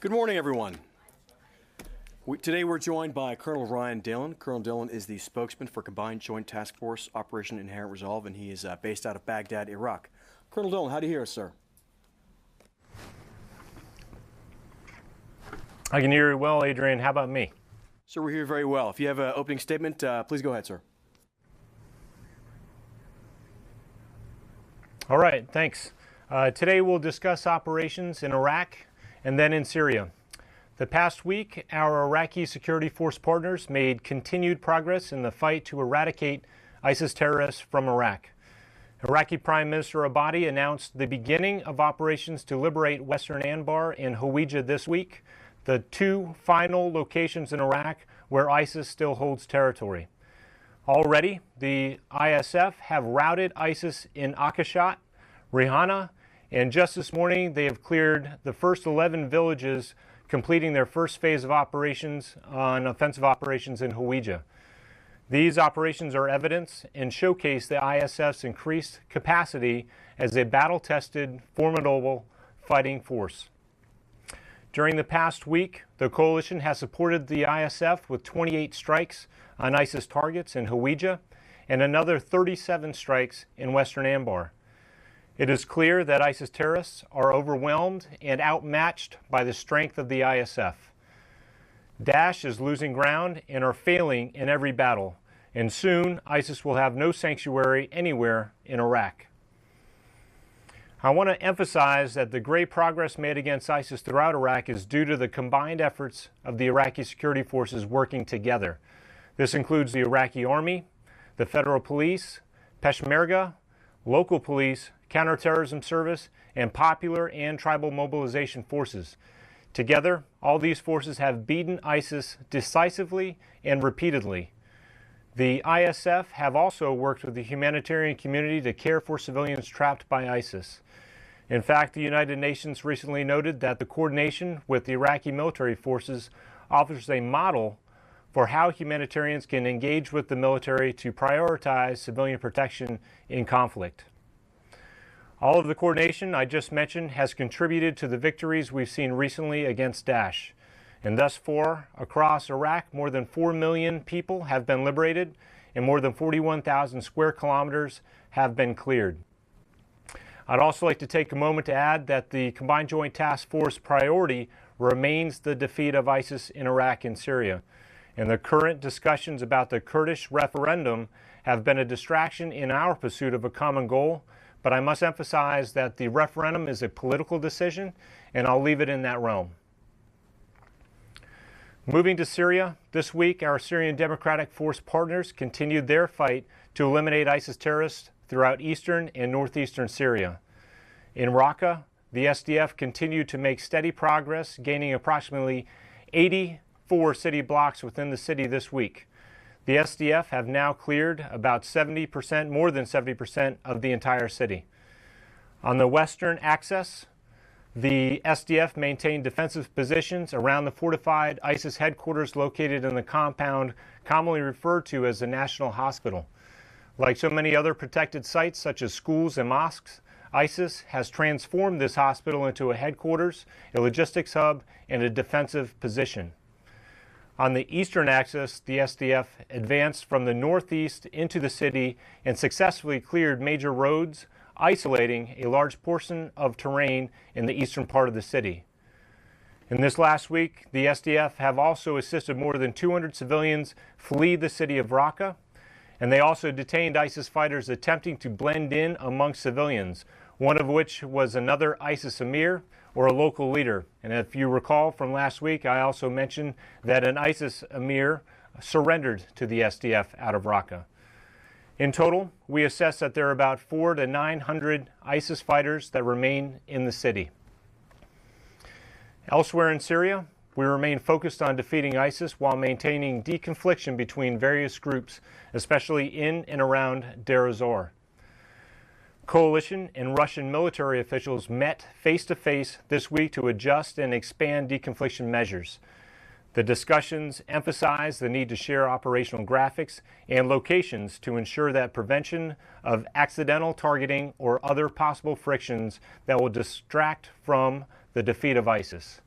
Good morning, everyone. Today we're joined by Colonel Ryan Dillon. Colonel Dillon is the spokesman for Combined Joint Task Force Operation Inherent Resolve, and he is based out of Baghdad, Iraq. Colonel Dillon, how do you hear us, sir? I can hear you well, Adrian. How about me? Sir, we hear you very well. If you have an opening statement, please go ahead, sir. All right, thanks. Today we'll discuss operations in Iraq and then in Syria. The past week, our Iraqi security force partners made continued progress in the fight to eradicate ISIS terrorists from Iraq. Iraqi Prime Minister Abadi announced the beginning of operations to liberate Western Anbar and Hawija this week, the two final locations in Iraq where ISIS still holds territory. Already, the ISF have routed ISIS in Akashat, Rihana, and just this morning they have cleared the first 11 villages, completing their first phase of operations on offensive operations in Hawija. These operations are evidence and showcase the ISF's increased capacity as a battle-tested, formidable fighting force. During the past week, the coalition has supported the ISF with 28 strikes on ISIS targets in Hawija and another 37 strikes in Western Anbar. It is clear that ISIS terrorists are overwhelmed and outmatched by the strength of the ISF. Daesh is losing ground and are failing in every battle, and soon ISIS will have no sanctuary anywhere in Iraq. I want to emphasize that the great progress made against ISIS throughout Iraq is due to the combined efforts of the Iraqi security forces working together. This includes the Iraqi Army, the Federal Police, Peshmerga, local police, counterterrorism service, and popular and tribal mobilization forces. Together, all these forces have beaten ISIS decisively and repeatedly. The ISF have also worked with the humanitarian community to care for civilians trapped by ISIS. In fact, the United Nations recently noted that the coordination with the Iraqi military forces offers a model for how humanitarians can engage with the military to prioritize civilian protection in conflict. All of the coordination I just mentioned has contributed to the victories we've seen recently against Daesh. And thus far, across Iraq, more than 4 million people have been liberated and more than 41,000 square kilometers have been cleared. I'd also like to take a moment to add that the Combined Joint Task Force priority remains the defeat of ISIS in Iraq and Syria. And the current discussions about the Kurdish referendum have been a distraction in our pursuit of a common goal, but I must emphasize that the referendum is a political decision, and I'll leave it in that realm. Moving to Syria, this week our Syrian Democratic Force partners continued their fight to eliminate ISIS terrorists throughout eastern and northeastern Syria. In Raqqa, the SDF continued to make steady progress, gaining approximately 84 city blocks within the city this week. The SDF have now cleared about 70%, more than 70% of the entire city. On the western axis, the SDF maintained defensive positions around the fortified ISIS headquarters located in the compound commonly referred to as the National Hospital. Like so many other protected sites such as schools and mosques, ISIS has transformed this hospital into a headquarters, a logistics hub, and a defensive position. On the eastern axis, the SDF advanced from the northeast into the city and successfully cleared major roads, isolating a large portion of terrain in the eastern part of the city. In this last week, the SDF have also assisted more than 200 civilians flee the city of Raqqa, and they also detained ISIS fighters attempting to blend in amongst civilians, one of which was another ISIS emir or a local leader. And if you recall from last week, I also mentioned that an ISIS emir surrendered to the SDF out of Raqqa. In total, we assess that there are about 400 to 900 ISIS fighters that remain in the city. Elsewhere in Syria, we remain focused on defeating ISIS while maintaining deconfliction between various groups, especially in and around Deir ez-Zor. Coalition and Russian military officials met face-to-face this week to adjust and expand deconfliction measures. The discussions emphasized the need to share operational graphics and locations to ensure that prevention of accidental targeting or other possible frictions that will distract from the defeat of ISIS.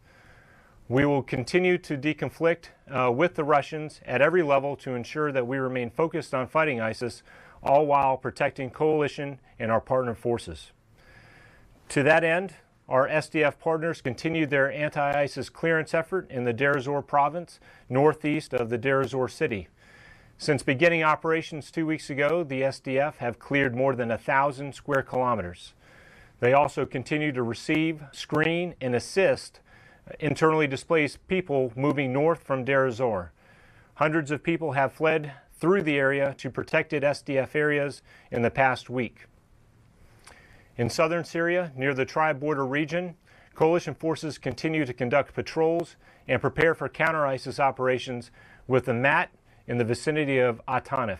We will continue to deconflict with the Russians at every level to ensure that we remain focused on fighting ISIS, all while protecting coalition and our partner forces. To that end, our SDF partners continued their anti-ISIS clearance effort in the Deir ez-Zor province, northeast of the Deir ez-Zor city. Since beginning operations 2 weeks ago, the SDF have cleared more than 1,000 square kilometers. They also continue to receive, screen, and assist internally displaced people moving north from Deir ez-Zor. Hundreds of people have fled through the area to protected SDF areas in the past week. In southern Syria, near the tri-border region, coalition forces continue to conduct patrols and prepare for counter-ISIS operations with the MAT in the vicinity of Atanif.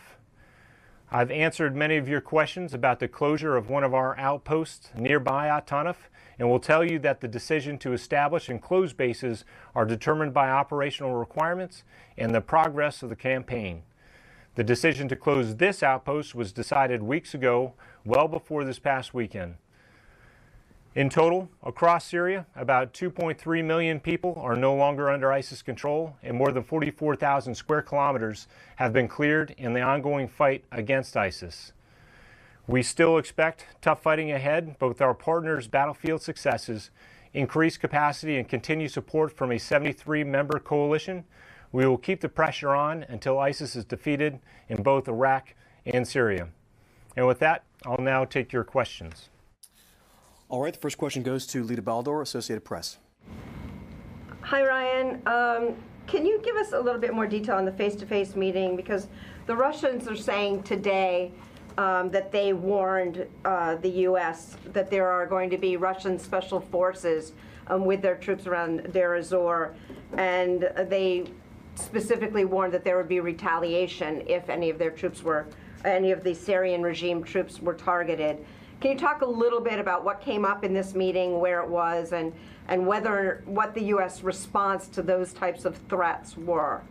I've answered many of your questions about the closure of one of our outposts nearby Atanif, and will tell you that the decision to establish and close bases are determined by operational requirements and the progress of the campaign. The decision to close this outpost was decided weeks ago, well before this past weekend. In total, across Syria, about 2.3 million people are no longer under ISIS control, and more than 44,000 square kilometers have been cleared in the ongoing fight against ISIS. We still expect tough fighting ahead, but with our partners' battlefield successes, increased capacity, and continued support from a 73-member coalition, we will keep the pressure on until ISIS is defeated in both Iraq and Syria. And with that, I'll now take your questions. All right, the first question goes to Lita Baldor, Associated Press. Hi, Ryan. Can you give us a little bit more detail on the face-to-face meeting? Because the Russians are saying today that they warned the U.S. that there are going to be Russian special forces with their troops around Deir ez-Zor, and they specifically warned that there would be retaliation if any of the Syrian regime troops were targeted. Can you talk a little bit about what came up in this meeting, where it was, and what the U.S. response to those types of threats were?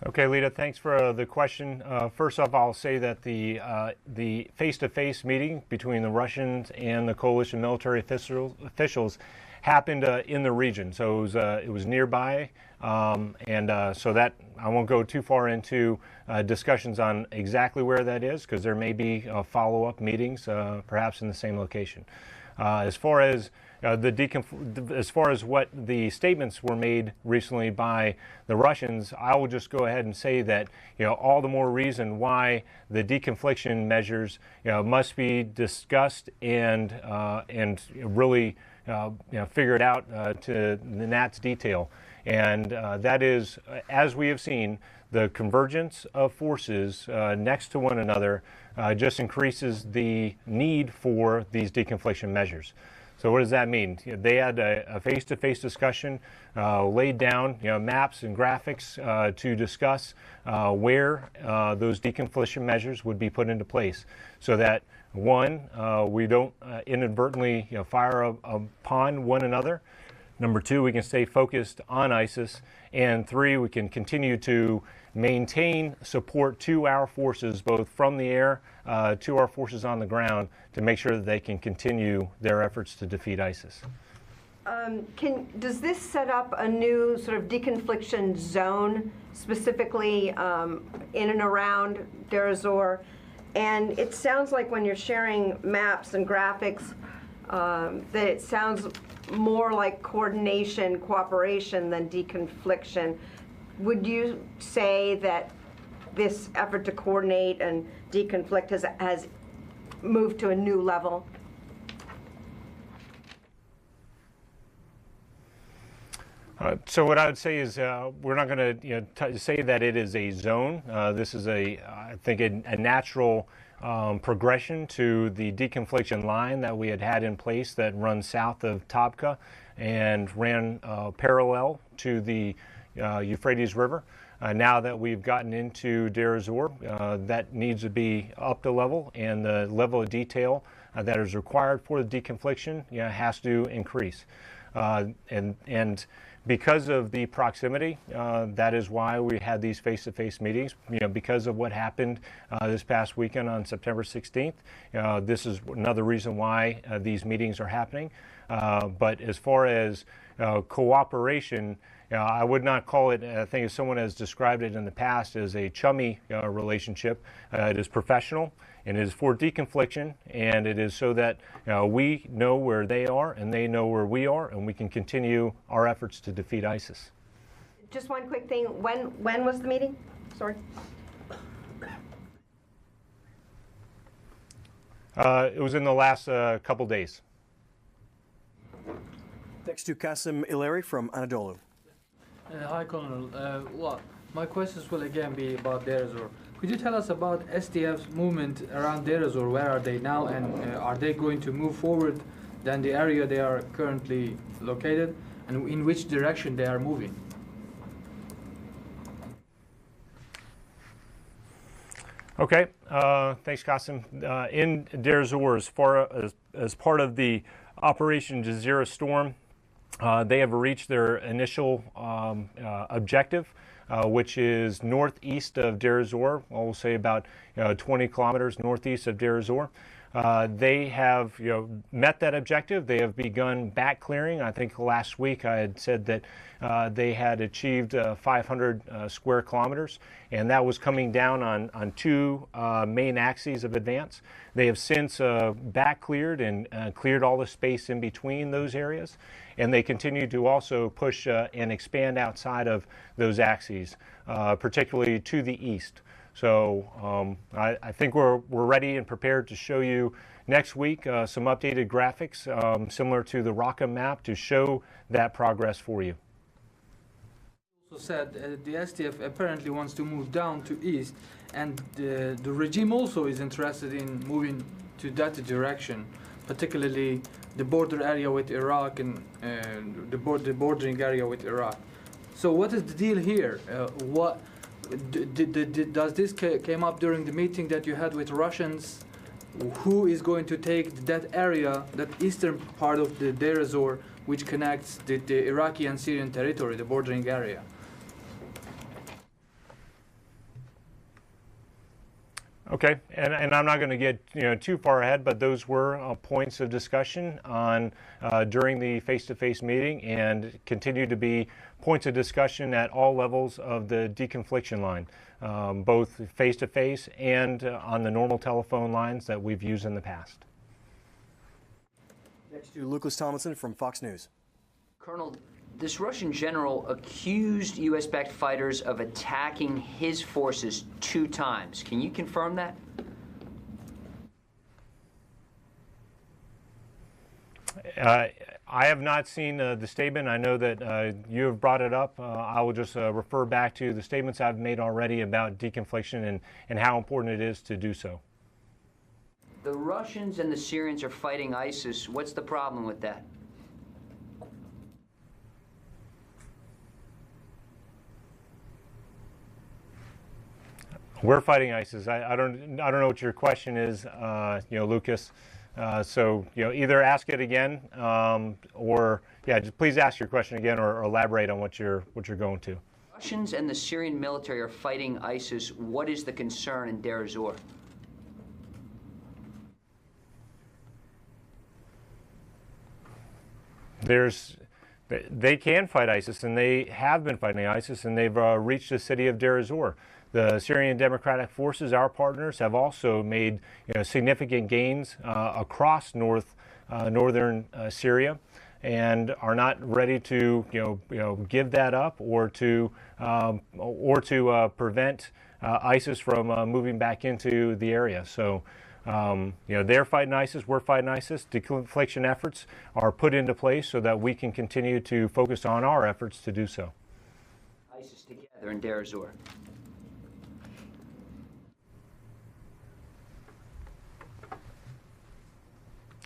Okay, Lita, thanks for the question. First off, I'll say that the face-to-face meeting between the Russians and the coalition military officials happened in the region, so it was nearby, so that I won't go too far into discussions on exactly where that is, because there may be follow-up meetings, perhaps in the same location. As far as what the statements were made recently by the Russians, I will just go ahead and say that all the more reason why the deconfliction measures must be discussed and really figured out to the gnat's detail. And that is, as we have seen, the convergence of forces next to one another just increases the need for these deconfliction measures. So what does that mean? They had a face-to-face discussion, laid down maps and graphics to discuss where those deconfliction measures would be put into place, so that one, we don't inadvertently fire upon one another. Number two, we can stay focused on ISIS. And three, we can continue to maintain support to our forces, both from the air to our forces on the ground, to make sure that they can continue their efforts to defeat ISIS. Does this set up a new sort of deconfliction zone, specifically in and around Deir ez-Zor? And it sounds like when you're sharing maps and graphics, that it sounds more like coordination, cooperation than deconfliction. Would you say that this effort to coordinate and deconflict has moved to a new level? So what I would say is we're not going to say that it is a zone. This is I think a natural progression to the deconfliction line that we had in place that runs south of Tabqa and ran parallel to the Euphrates River. Now that we've gotten into Deir ez-Zor, that needs to be up to level, and the level of detail that is required for the deconfliction has to increase. And because of the proximity, that is why we had these face-to-face meetings. Because of what happened this past weekend on September 16th, this is another reason why these meetings are happening. But as far as cooperation, I would not call it, I think as someone has described it in the past, as a chummy relationship. It is professional, and it is for deconfliction, and it is so that we know where they are and they know where we are, and we can continue our efforts to defeat ISIS. Just one quick thing. When was the meeting? Sorry. It was in the last couple days. Next to Qasim Ileri from Anadolu. Hi, Colonel. Well, my questions will again be about Deir ez-Zor. Could you tell us about SDF's movement around Deir ez-Zor? Where are they now, and are they going to move forward than the area they are currently located, and in which direction they are moving? Okay, thanks, Qasim. In Deir ez-Zor, as part of the Operation Jazeera Storm, they have reached their initial objective, which is northeast of Deir ez-Zor. We'll say about 20 kilometers northeast of Deir ez-Zor. They have met that objective. They have begun back clearing. I think last week I had said that they had achieved 500 square kilometers, and that was coming down on two main axes of advance. They have since back cleared and cleared all the space in between those areas, and they continue to also push and expand outside of those axes, particularly to the east. So I think we're ready and prepared to show you next week some updated graphics similar to the Raqqa map to show that progress for you. Also said the SDF apparently wants to move down to east, and the regime also is interested in moving to that direction, particularly the border area with Iraq and the bordering area with Iraq. So what is the deal here? Does this came up during the meeting that you had with Russians? Who is going to take that area, that eastern part of the Deir ez-Zor, which connects the Iraqi and Syrian territory, the bordering area? Okay, and I'm not going to get too far ahead, but those were points of discussion on during the face-to-face meeting, and continue to be points of discussion at all levels of the deconfliction line, both face-to-face and on the normal telephone lines that we've used in the past. Next to Lucas Tomlinson from Fox News. Colonel, this Russian general accused U.S.-backed fighters of attacking his forces 2 times. Can you confirm that? I have not seen the statement. I know that you have brought it up. I will just refer back to the statements I've made already about deconfliction and how important it is to do so. The Russians and the Syrians are fighting ISIS. What's the problem with that? We're fighting ISIS. I don't know what your question is, Lucas. So either ask it again, or just please ask your question again, or elaborate on what you're going to. Russians and the Syrian military are fighting ISIS. What is the concern in Deir ez-Zor? They can fight ISIS, and they have been fighting ISIS, and they've reached the city of Deir ez-Zor. The Syrian Democratic Forces, our partners, have also made significant gains across northern Syria, and are not ready to give that up or to prevent ISIS from moving back into the area. So they're fighting ISIS, we're fighting ISIS. Deconfliction efforts are put into place so that we can continue to focus on our efforts to do so. ISIS together in Deir ez-Zor.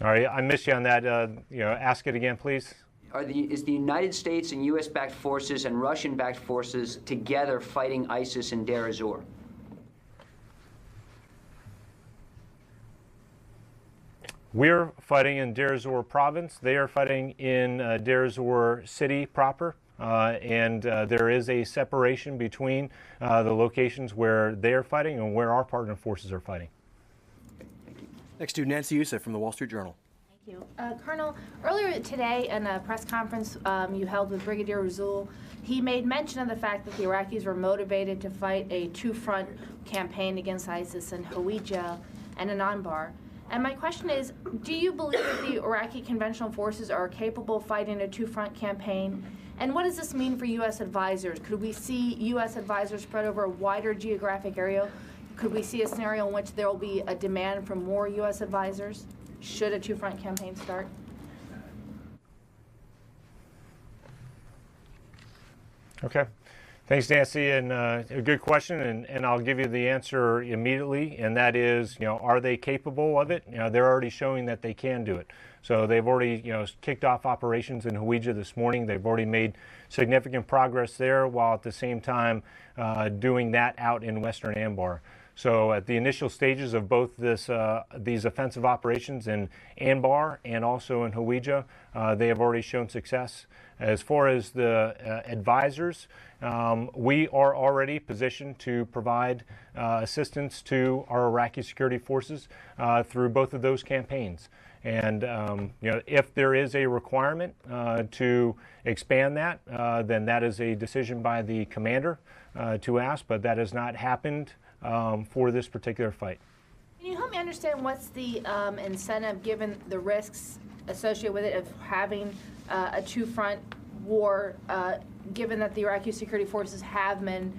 All right, I missed you on that. Ask it again, please. Is the United States and U.S.-backed forces and Russian-backed forces together fighting ISIS in Deir ez-Zor? We're fighting in Deir ez-Zor province. They are fighting in Deir ez-Zor city proper. And there is a separation between the locations where they are fighting and where our partner forces are fighting. Next to Nancy Youssef from the Wall Street Journal. Thank you. Colonel, earlier today in a press conference you held with Brigadier Rasul, he made mention of the fact that the Iraqis were motivated to fight a two-front campaign against ISIS in Hawija and in Anbar. And my question is, do you believe that the Iraqi conventional forces are capable of fighting a two-front campaign? And what does this mean for U.S. advisors? Could we see U.S. advisors spread over a wider geographic area? Could we see a scenario in which there will be a demand for more U.S. advisors should a two-front campaign start? Okay. Thanks, Nancy, and a good question, and I'll give you the answer immediately, and that is, are they capable of it? They're already showing that they can do it. So they've already, kicked off operations in Hawija this morning. They've already made significant progress there, while at the same time doing that out in western Anbar. So at the initial stages of both these offensive operations in Anbar and also in Hawija, they have already shown success. As far as the advisors, we are already positioned to provide assistance to our Iraqi security forces through both of those campaigns. And if there is a requirement to expand that, then that is a decision by the commander to ask, but that has not happened for this particular fight. Can you help me understand what's the incentive, given the risks associated with it, of having a two-front war, given that the Iraqi security forces have been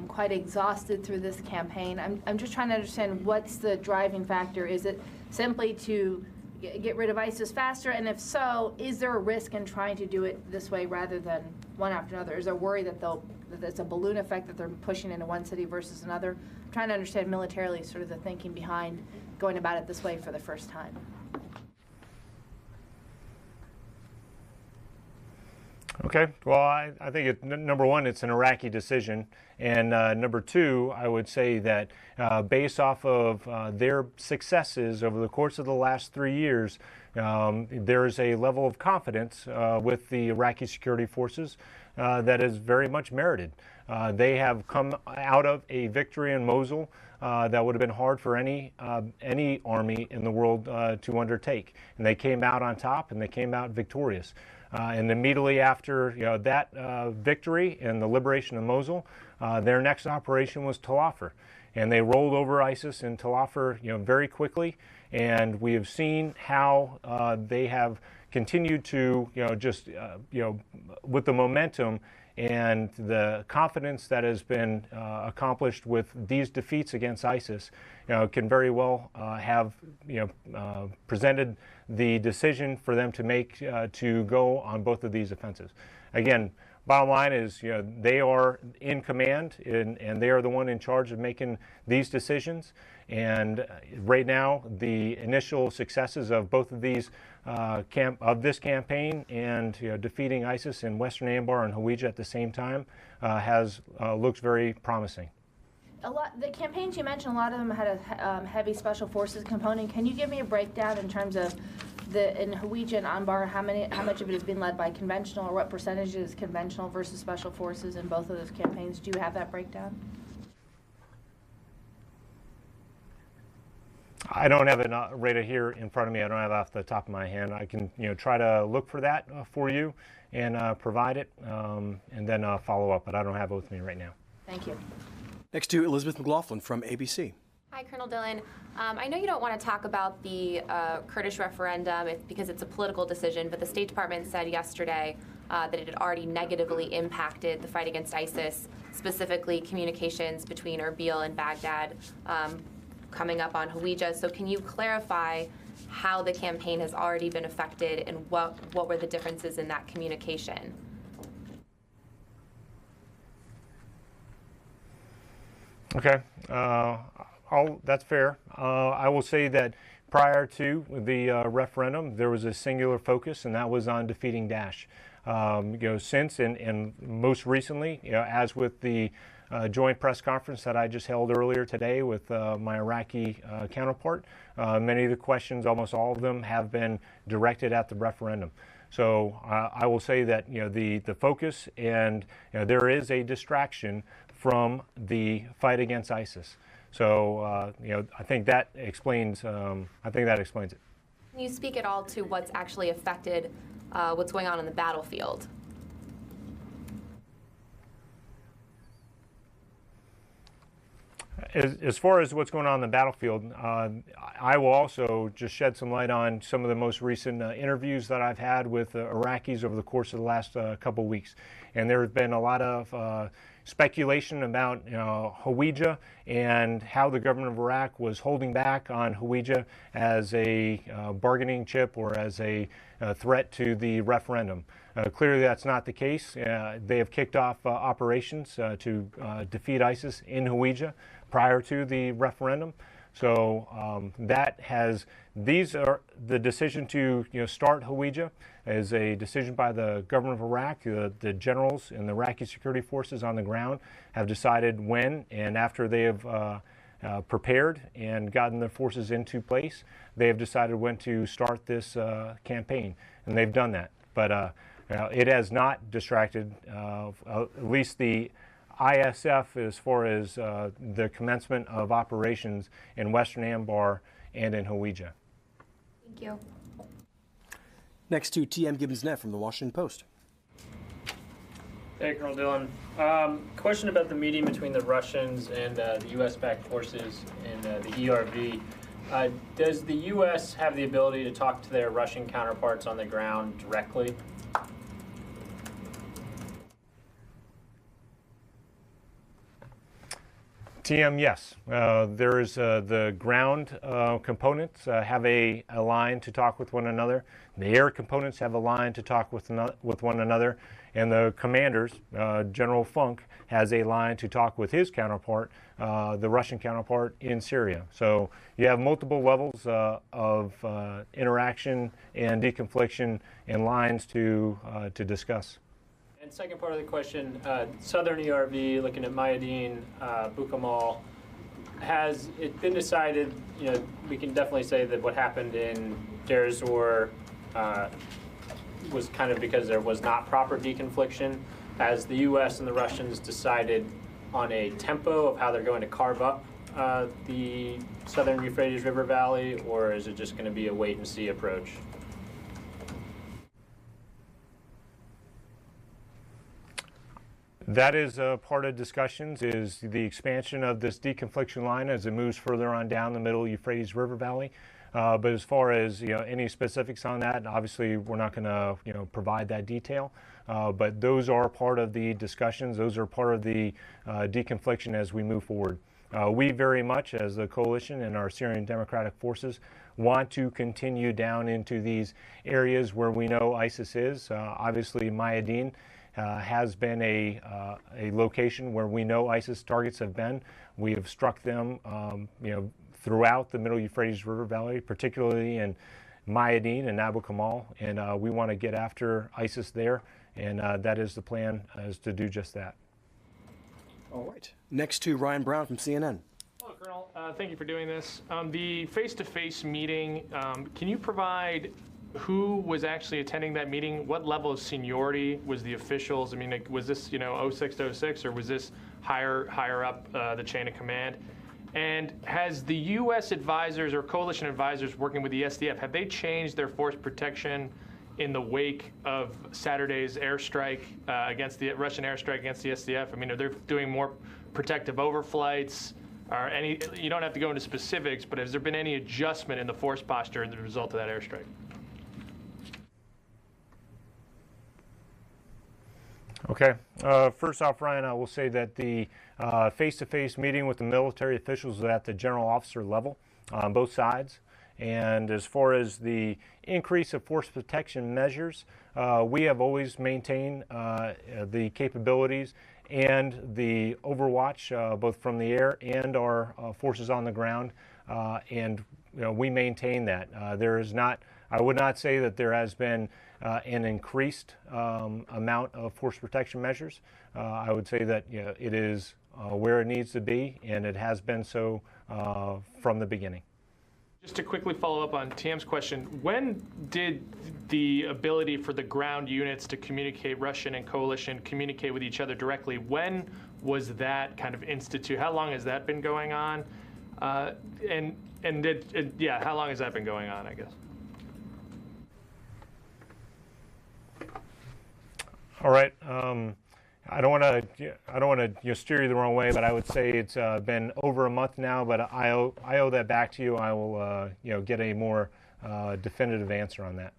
quite exhausted through this campaign? I'm just trying to understand what's the driving factor. Is it simply to get rid of ISIS faster? And if so, is there a risk in trying to do it this way rather than one after another? Is there worry that it's a balloon effect, that they're pushing into one city versus another? I'm trying to understand militarily sort of the thinking behind going about it this way for the first time. Okay, well, I think number one, it's an Iraqi decision, and number two, I would say that based off of their successes over the course of the last 3 years, there is a level of confidence with the Iraqi security forces that is very much merited. They have come out of a victory in Mosul that would have been hard for any army in the world to undertake, and they came out on top, and they came out victorious. And immediately after that victory and the liberation of Mosul, their next operation was Tel Afar, and they rolled over ISIS in Tel Afar very quickly. And we have seen how they have continued to with the momentum and the confidence that has been accomplished with these defeats against ISIS, can very well have presented the decision for them to make to go on both of these offensives. Again, bottom line is they are in command, and they are the one in charge of making these decisions. And right now, the initial successes of both of these this campaign and defeating ISIS in Western Anbar and Hawija at the same time looks very promising. The campaigns you mentioned, a lot of them had a heavy special forces component. Can you give me a breakdown in terms of in Hawija and Anbar, how much of it has been led by conventional, or what percentage is conventional versus special forces in both of those campaigns? Do you have that breakdown? I don't have it right here in front of me. I don't have it off the top of my head. I can try to look for that for you and provide it, and then follow up, but I don't have it with me right now. Thank you. Next to Elizabeth McLaughlin from ABC. Hi, Colonel Dillon. I know you don't want to talk about the Kurdish referendum because it's a political decision, but the State Department said yesterday that it had already negatively impacted the fight against ISIS, specifically communications between Erbil and Baghdad coming up on Hawija. So can you clarify how the campaign has already been affected and what were the differences in that communication? Okay, that's fair. I will say that prior to the referendum, there was a singular focus, and that was on defeating Daesh. Since and most recently, as with the joint press conference that I just held earlier today with my Iraqi counterpart. Many of the questions, almost all of them, have been directed at the referendum. So I will say that the focus, and there is a distraction from the fight against ISIS. So I think that explains. It. Can you speak at all to what's actually affected what's going on the battlefield? As far as what's going on the battlefield, I will also just shed some light on some of the most recent interviews that I've had with Iraqis over the course of the last couple weeks. And there has been a lot of speculation about Hawija and how the government of Iraq was holding back on Hawija as a bargaining chip or as a threat to the referendum. Clearly that's not the case. They have kicked off operations to defeat ISIS in Hawija prior to the referendum. So these are the decision to start Hawija is a decision by the government of Iraq. The generals and the Iraqi security forces on the ground have decided when, and after they have prepared and gotten their forces into place, they have decided when to start this campaign, and they've done that. But it has not distracted, at least the ISF, as far as the commencement of operations in Western Anbar and in Hawija. Thank you. Next to T.M. Gibbons-Net from the Washington Post. Hey, Colonel Dillon. Question about the meeting between the Russians and the U.S.-backed forces in the ERV. Does the U.S. have the ability to talk to their Russian counterparts on the ground directly? TM, yes. There is the ground components have a line to talk with one another. The air components have a line to talk with one another. And the commanders, General Funk, has a line to talk with his counterpart, the Russian counterpart in Syria. So you have multiple levels of interaction and deconfliction and lines to discuss. And second part of the question, Southern ERV, looking at Mayadeen, Bukamal, has it been decided, we can definitely say that what happened in Deir ez-Zor was kind of because there was not proper deconfliction. Has the U.S. and the Russians decided on a tempo of how they're going to carve up the Southern Euphrates River Valley, or is it just going to be a wait-and-see approach? That is part of discussions, is the expansion of this deconfliction line as it moves further on down the middle Euphrates River Valley. But as far as any specifics on that, obviously we're not going to provide that detail. But those are part of the discussions. Those are part of the deconfliction as we move forward. We very much, as the coalition and our Syrian Democratic Forces, want to continue down into these areas where we know ISIS is. Obviously, Mayadeen has been a location where we know ISIS targets have been. We have struck them, throughout the Middle Euphrates River Valley, particularly in Mayadeen and Abu Kamal, and we want to get after ISIS there, and that is the plan, is to do just that. All right. Next to Ryan Brown from CNN. Hello, Colonel. Thank you for doing this. The face-to-face meeting, can you provide who was actually attending that meeting? What level of seniority was the officials? I mean, was this 06 to 06, or was this higher up the chain of command? And has the U.S. advisors or coalition advisors working with the SDF, have they changed their force protection in the wake of Saturday's airstrike against the Russian airstrike against the SDF? I mean, are they doing more protective overflights? Or any? You don't have to go into specifics, but has there been any adjustment in the force posture as a result of that airstrike? Okay. First off, Ryan, I will say that the face-to-face meeting with the military officials was at the general officer level on both sides. And as far as the increase of force protection measures, we have always maintained the capabilities and the overwatch, both from the air and our forces on the ground. And we maintain that. There is not, I would not say that there has been an increased amount of force protection measures. I would say that it is where it needs to be, and it has been so from the beginning. Just to quickly follow up on Tam's question, when did the ability for the ground units to communicate, Russian and coalition, communicate with each other directly, when was that kind of instituted? How long has that been going on? How long has that been going on, I guess? All right. I don't want to steer you the wrong way, but I would say it's been over a month now. But I owe that back to you. I will get a more definitive answer on that.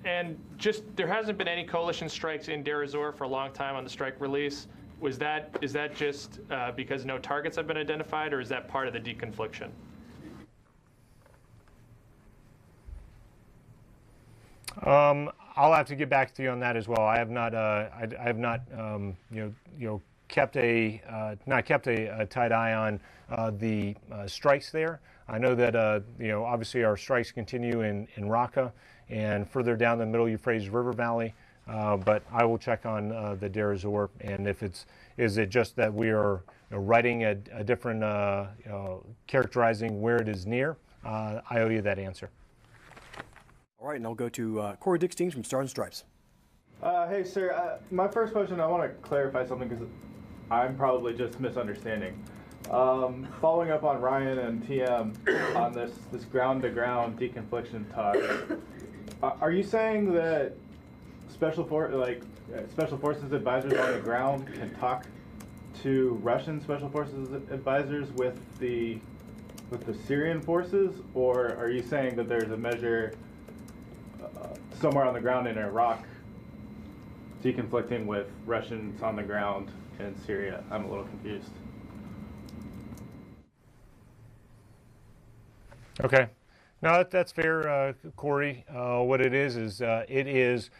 And just there hasn't been any coalition strikes in Deir ez-Zor for a long time on the strike release. Is that just because no targets have been identified, or is that part of the deconfliction? I'll have to get back to you on that as well. I have not kept a tight eye on the strikes there. I know that obviously our strikes continue in Raqqa and further down the Middle Euphrates River Valley. But I will check on the Deir ez-Zor, and is it just that we are writing a different characterizing where it is near? I owe you that answer. All right, and I'll go to Corey Dickstein from Stars and Stripes. Hey, sir. My first question, I want to clarify something because I'm probably just misunderstanding. Following up on Ryan and TM on this ground-to-ground deconfliction talk, are you saying that special forces advisors on the ground can talk to Russian special forces advisors with the Syrian forces, or are you saying that there's a measure somewhere on the ground in Iraq deconflicting with Russians on the ground in Syria? I'm a little confused. Okay. No, that's fair, Corey. What it is those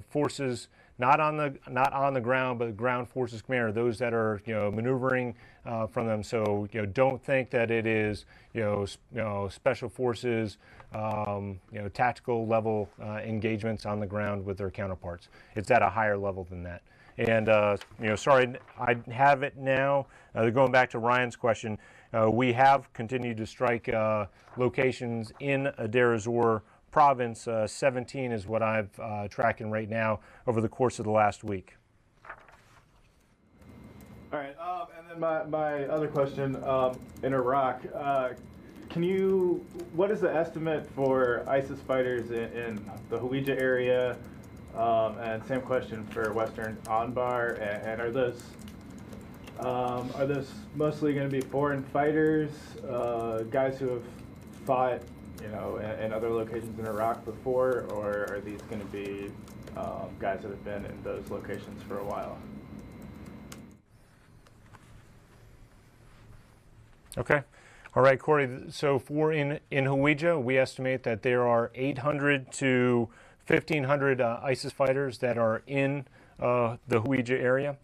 forces not on the ground, but ground forces command, those that are maneuvering from them. So don't think that it is special forces tactical level engagements on the ground with their counterparts. It's at a higher level than that. And sorry, I have it now. Going back to Ryan's question, we have continued to strike locations in Deir ez-Zor province. 17 is what I'm tracking right now over the course of the last week. All right, and then my other question, in Iraq, what is the estimate for ISIS fighters in the Hawija area? And same question for Western Anbar, and are those mostly going to be foreign fighters, guys who have fought, in other locations in Iraq before, or are these going to be guys that have been in those locations for a while? Okay. All right, Corey. So for in Hawija, we estimate that there are 800 to 1,500 ISIS fighters that are in the Hawija area.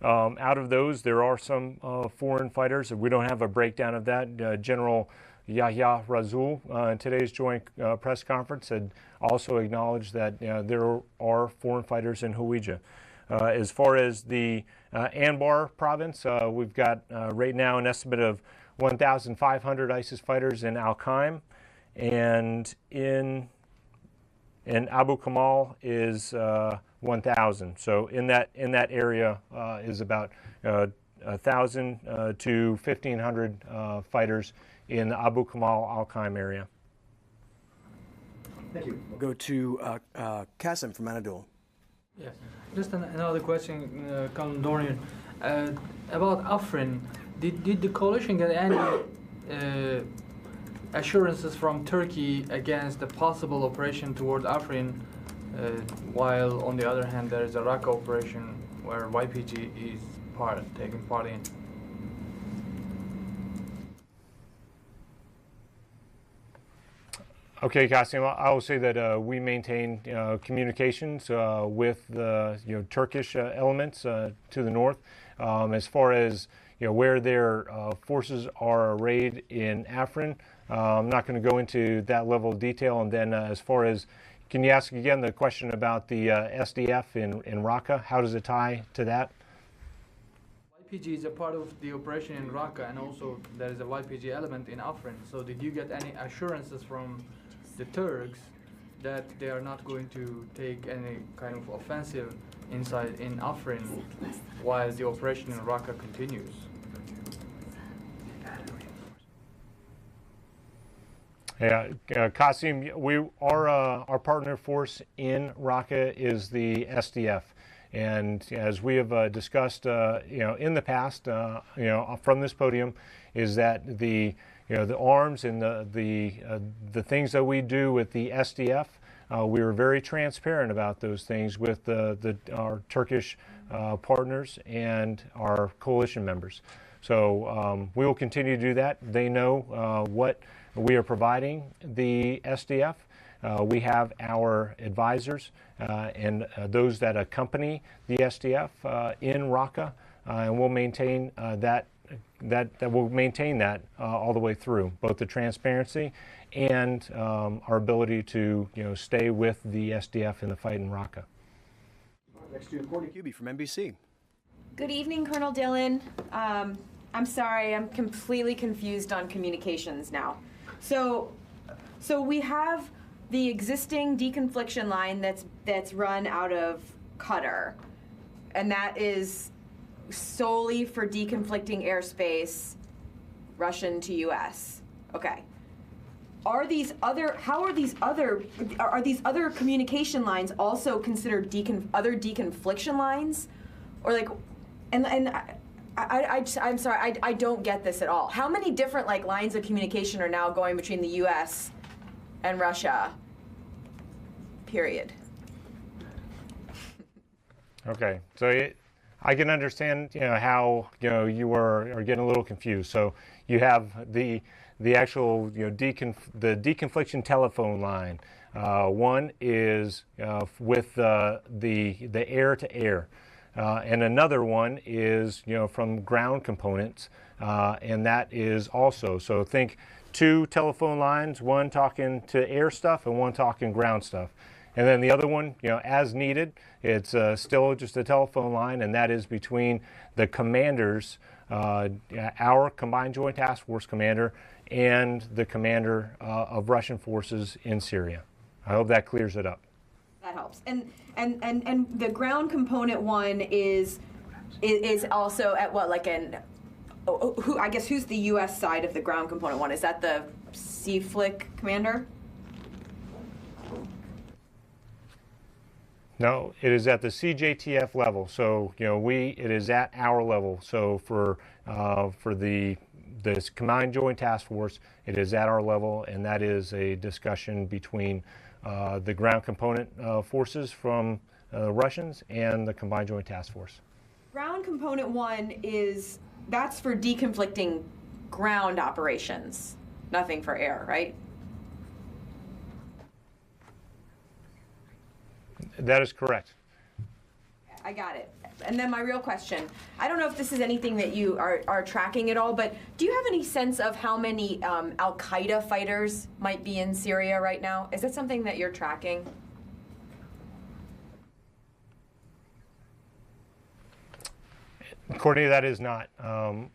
Out of those, there are some foreign fighters. We don't have a breakdown of that. General Yahya Razul in today's joint press conference had also acknowledged that there are foreign fighters in Hawija. As far as the Anbar province, we've got right now an estimate of 1,500 ISIS fighters in Al-Qaim, and in Abu Kamal is 1,000. So in that area is about 1,000 to 1,500 fighters in the Abu Kamal Al-Qaim area. Thank you. We'll go to Qasim from Anadolu. Yes, just another question, Colonel Dorian, about Afrin. Did the coalition get any assurances from Turkey against a possible operation toward Afrin, while on the other hand there is a Raqqa operation where YPG is taking part in? Okay, Qasim, I will say that we maintain communications with the Turkish elements to the north. As far as where their forces are arrayed in Afrin, I'm not going to go into that level of detail. And then as far as Can you ask again the question about the SDF in Raqqa? How does it tie to that? YPG is a part of the operation in Raqqa, and also there is a YPG element in Afrin. So did you get any assurances from the Turks that they are not going to take any kind of offensive inside in Afrin while the operation in Raqqa continues? Yeah, Qasim, our partner force in Raqqa is the SDF, and as we have discussed, in the past, from this podium, is that the arms and the things that we do with the SDF, we were very transparent about those things with our Turkish partners and our coalition members. So we will continue to do that. They know what we are providing the SDF. We have our advisors and those that accompany the SDF in Raqqa, and we'll maintain that all the way through, both the transparency and our ability to stay with the SDF in the fight in Raqqa. Next to Courtney Cuby from NBC. Good evening, Colonel Dillon. I'm sorry, I'm completely confused on communications now. So we have the existing deconfliction line that's run out of Qatar, and that is solely for deconflicting airspace, Russian to U.S. Okay. Are these other communication lines also considered other deconfliction lines, or like, I'm sorry, I don't get this at all. How many different lines of communication are now going between the U.S. and Russia? Period. Okay, so I can understand how you are getting a little confused. So you have the actual the deconfliction telephone line. One is with the air to air. And another one is, from ground components, and that is also, so think 2 telephone lines, one talking to air stuff and one talking ground stuff. And then the other one, as needed, it's still just a telephone line, and that is between the commanders, our Combined Joint Task Force commander, and the commander of Russian forces in Syria. I hope that clears it up. That helps. And the ground component one is also at what, who's the U.S. side of the ground component one? Is that the CFLIC commander? No, it is at the CJTF level. So it is at our level. So for this Combined Joint Task Force, it is at our level, and that is a discussion between the ground component forces from Russians and the Combined Joint Task Force. Ground component one that's for deconflicting ground operations, nothing for air, right? That is correct. I got it. And then my real question, I don't know if this is anything that you are tracking at all, but do you have any sense of how many Al-Qaeda fighters might be in Syria right now? Is that something that you're tracking? Courtney, that is not.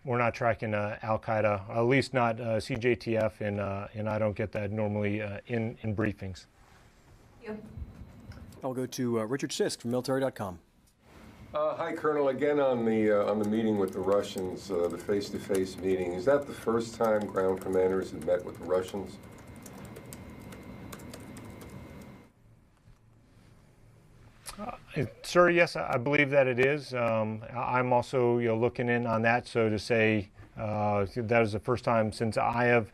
We're not tracking Al-Qaeda, at least not CJTF, and I don't get that normally in briefings. Thank you. I'll go to Richard Sisk from military.com. Hi, Colonel. Again, on the meeting with the Russians, the face-to-face meeting, is that the first time ground commanders have met with the Russians? Sir, yes, I believe that it is. I'm also looking in on that, so to say that is the first time since I have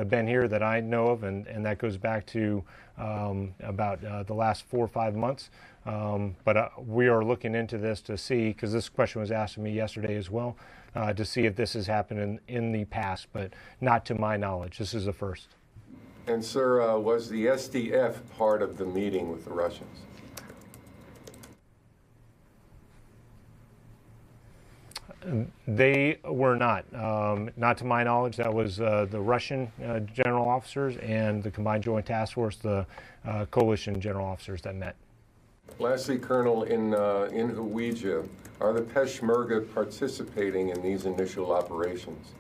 been here that I know of, and that goes back to about the last 4 or 5 months. But we are looking into this to see, because this question was asked of me yesterday as well, to see if this has happened in the past, but not to my knowledge. This is the first. And, sir, was the SDF part of the meeting with the Russians? They were not. Not to my knowledge. That was the Russian general officers and the Combined Joint Task Force, the coalition general officers that met. Lastly, Colonel, in Hawija, are the Peshmerga participating in these initial operations?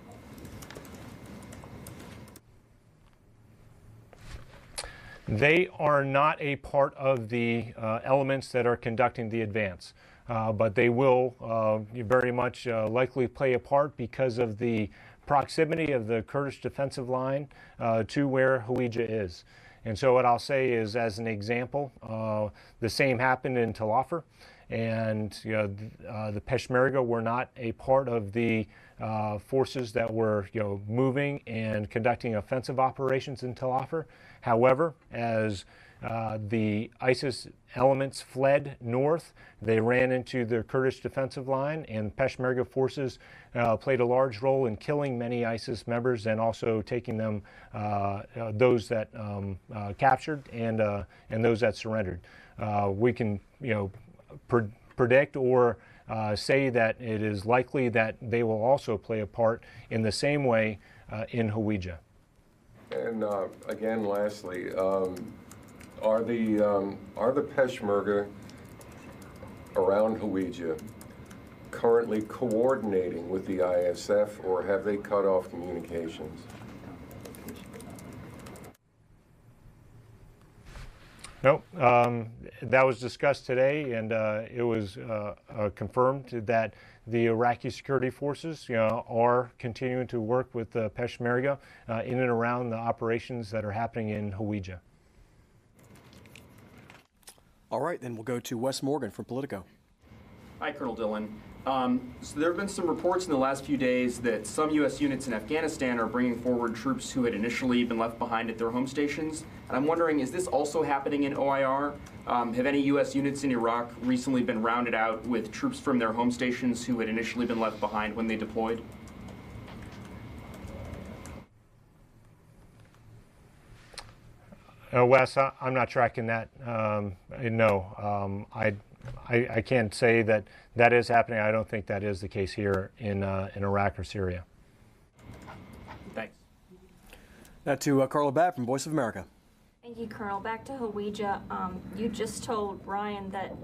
They are not a part of the elements that are conducting the advance, but they will very much likely play a part because of the proximity of the Kurdish defensive line to where Hawija is. And so what I'll say is, as an example, the same happened in Tel Afar, and the Peshmerga were not a part of the forces that were moving and conducting offensive operations in Tel Afar. However, as the ISIS elements fled north, they ran into the Kurdish defensive line, and Peshmerga forces played a large role in killing many ISIS members and also taking them, those that captured and those that surrendered. We can predict or say that it is likely that they will also play a part in the same way in Hawija. And again, lastly, are the Peshmerga around Hawija currently coordinating with the ISF, or have they cut off communications? Nope. That was discussed today, and it was confirmed that the Iraqi security forces are continuing to work with the Peshmerga in and around the operations that are happening in Hawija. All right, then we'll go to Wes Morgan from Politico. Hi, Colonel Dillon. So there have been some reports in the last few days that some U.S. units in Afghanistan are bringing forward troops who had initially been left behind at their home stations. And I'm wondering, is this also happening in OIR? Have any U.S. units in Iraq recently been rounded out with troops from their home stations who had initially been left behind when they deployed? Wes, I'm not tracking that. No, I can't say that that is happening. I don't think that is the case here in Iraq or Syria. Thanks. Now to Carla Babb from Voice of America. Thank you, Colonel. Back to Hawija. You just told Ryan that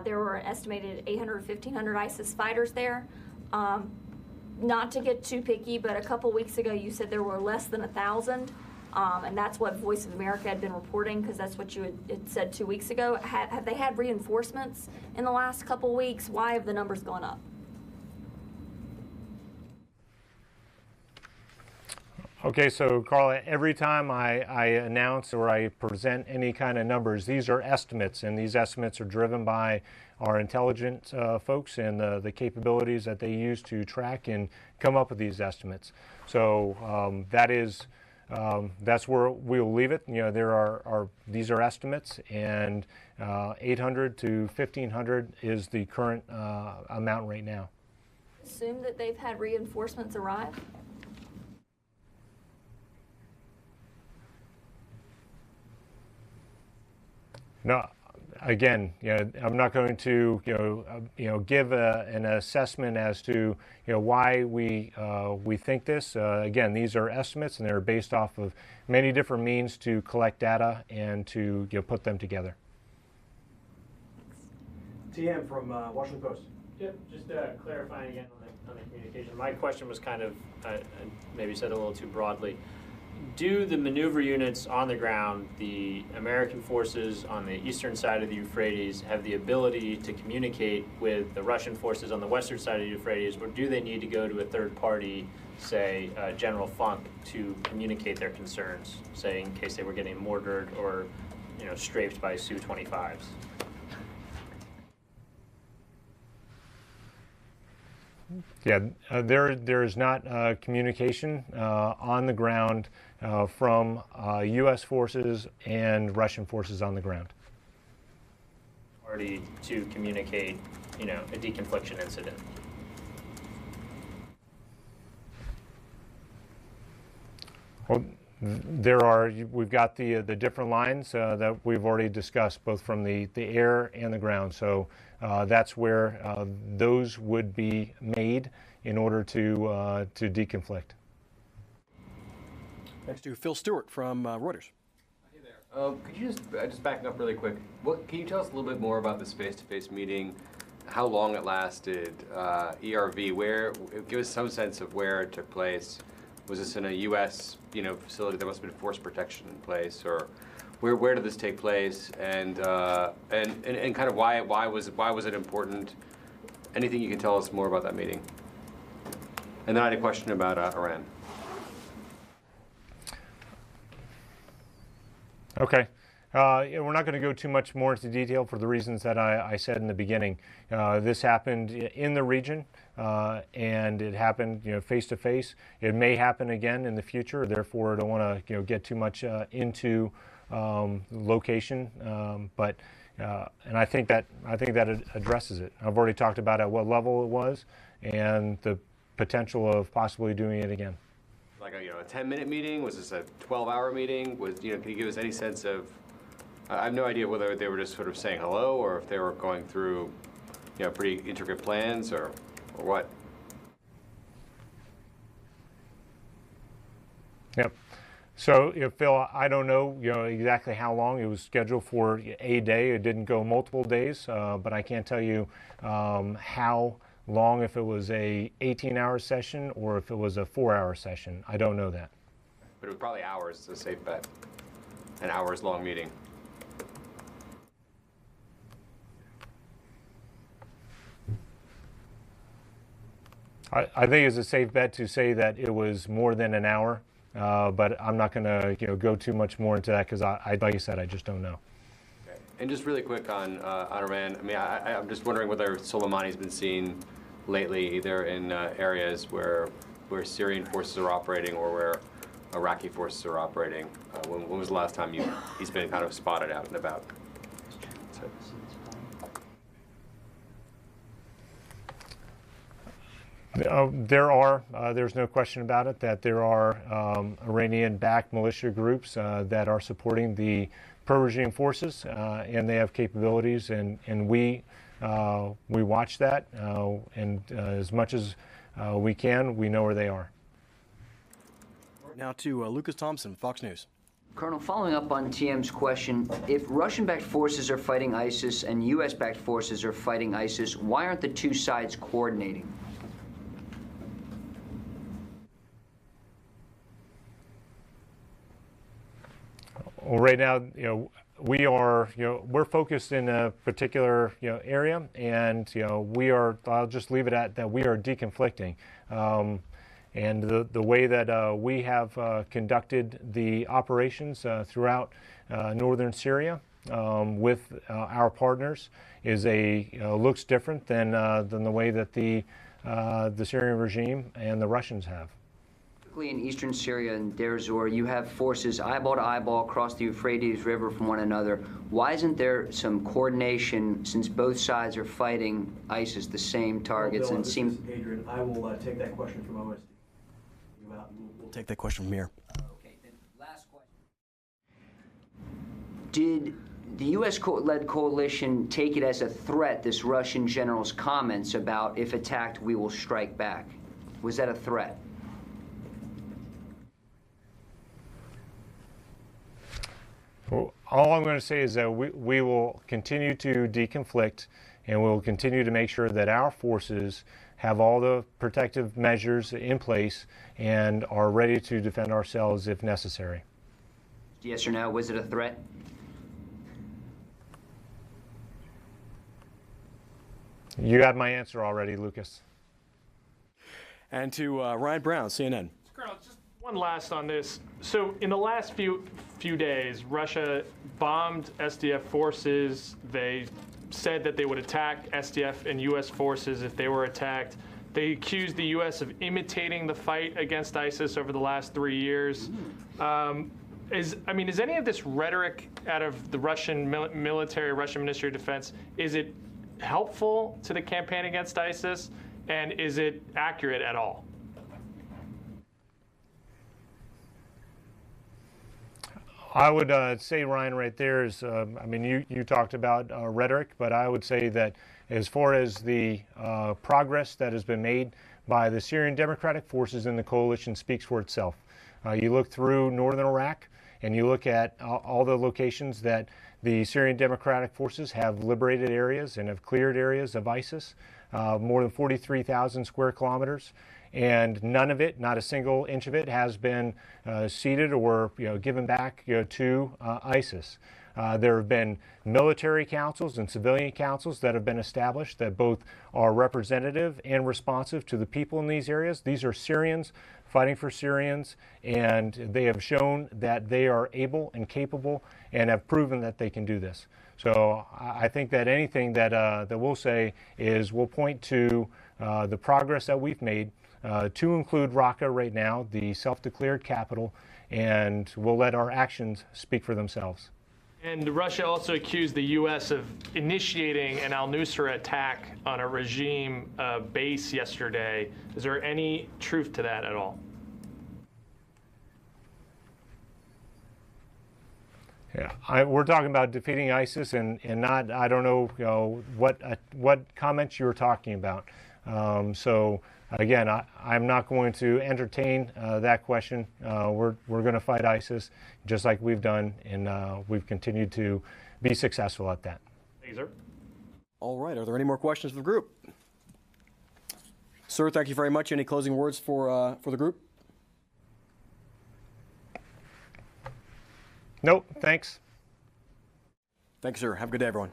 there were an estimated 800, 1,500 ISIS fighters there. Not to get too picky, but a couple weeks ago you said there were less than 1,000. And that's what Voice of America had been reporting, because that's what you had said 2 weeks ago. Have they had reinforcements in the last couple weeks? Why have the numbers gone up? Okay, so Carla, every time I announce or I present any kind of numbers, these are estimates, and these estimates are driven by our intelligence folks and the capabilities that they use to track and come up with these estimates. So that's where we'll leave it. These are estimates, and 800 to 1,500 is the current amount right now. Assume that they've had reinforcements arrive? No, again, I'm not going to give an assessment as to why we think this. Again, these are estimates, and they're based off of many different means to collect data and to put them together. TM from Washington Post. Yep, just clarifying again on the communication. My question was kind of maybe said a little too broadly. Do the maneuver units on the ground, the American forces on the eastern side of the Euphrates, have the ability to communicate with the Russian forces on the western side of the Euphrates, or do they need to go to a third party, say General Funk, to communicate their concerns, say in case they were getting mortared or strafed by Su-25s? Yeah, there is not communication on the ground from U.S. forces and Russian forces on the ground. Party to communicate, a deconfliction incident. Well, We've got the different lines that we've already discussed, both from the air and the ground. So that's where those would be made in order to deconflict. Next to Phil Stewart from Reuters. Could you just backing up really quick? Can you tell us a little bit more about this face-to-face meeting? How long it lasted? ERV, give us some sense of where it took place. Was this in a U.S. facility? There must have been force protection in place, or where did this take place? And kind of why was it important? Anything you can tell us more about that meeting? And then I had a question about Iran. Okay. We're not going to go too much more into detail for the reasons that I said in the beginning. This happened in the region, and it happened, face to face. It may happen again in the future. Therefore, I don't want to, get too much into location. And I think that it addresses it. I've already talked about at what level it was, and the potential of possibly doing it again. Like a 10-minute meeting? Was this a 12-hour meeting? Can you give us any sense of? I have no idea whether they were just sort of saying hello, or if they were going through, pretty intricate plans, or what. Yep. So, Phil, I don't know, exactly how long it was scheduled for. A day. It didn't go multiple days, but I can't tell you how long, if it was a 18-hour session or if it was a 4-hour session. I don't know that. But it was probably hours. It's a safe bet. An hours-long meeting. I think it's a safe bet to say that it was more than an hour, but I'm not going to go too much more into that because, like I said, I just don't know. Okay. And just really quick on Iran. I mean, I'm just wondering whether Soleimani's been seen lately, either in areas where Syrian forces are operating or where Iraqi forces are operating. When was the last time he's been kind of spotted out and about? So. There's no question about it, that there are Iranian-backed militia groups that are supporting the pro-regime forces, and they have capabilities, and we watch that, and as much as we can, we know where they are. Now to Lucas Thompson, Fox News. Colonel, following up on TM's question, if Russian-backed forces are fighting ISIS and U.S.-backed forces are fighting ISIS, why aren't the two sides coordinating? Well, right now, we're focused in a particular, area, and, I'll just leave it at that. We are deconflicting. And the way that we have conducted the operations throughout northern Syria with our partners is looks different than the way that the Syrian regime and the Russians have. In eastern Syria and Deir Zor, you have forces eyeball to eyeball across the Euphrates River from one another. Why isn't there some coordination, since both sides are fighting ISIS, the same targets? Well, Bill, and Adrian, I will take that question from OSD. We'll take that question from here. Okay, then last question. Did the U.S.-led coalition take it as a threat, this Russian general's comments about, if attacked, we will strike back? Was that a threat? Well, all I'm going to say is that we will continue to deconflict, and we'll continue to make sure that our forces have all the protective measures in place and are ready to defend ourselves if necessary. Yes or no? Was it a threat? You had my answer already, Lucas. And to Ryan Brown, CNN. Colonel, just one last on this. So in the last few days, Russia bombed SDF forces. They said that they would attack SDF and U.S. forces if they were attacked. They accused the U.S. of imitating the fight against ISIS over the last 3 years. Is any of this rhetoric out of the Russian military, Russian Ministry of Defense, is it helpful to the campaign against ISIS, and is it accurate at all? I would say, Ryan, right there is, I mean, you talked about rhetoric, but I would say that as far as the progress that has been made by the Syrian Democratic Forces in the coalition speaks for itself. You look through northern Iraq and you look at all the locations that the Syrian Democratic Forces have liberated areas and have cleared areas of ISIS, more than 43,000 square kilometers. And none of it, not a single inch of it, has been ceded or given back to ISIS. There have been military councils and civilian councils that have been established that both are representative and responsive to the people in these areas. These are Syrians fighting for Syrians, and they have shown that they are able and capable and have proven that they can do this. So I think that anything that we'll say is we'll point to the progress that we've made, to include Raqqa right now, the self-declared capital, and we'll let our actions speak for themselves. And Russia also accused the U.S. of initiating an al-Nusra attack on a regime base yesterday. Is there any truth to that at all? Yeah, we're talking about defeating ISIS, and not, I don't know, what comments you were talking about. So again, I'm not going to entertain that question. We're going to fight ISIS just like we've done, and we've continued to be successful at that. Thank you, sir. All right. Are there any more questions for the group? Sir, thank you very much. Any closing words for the group? Nope. Thanks. Thanks, sir. Have a good day, everyone.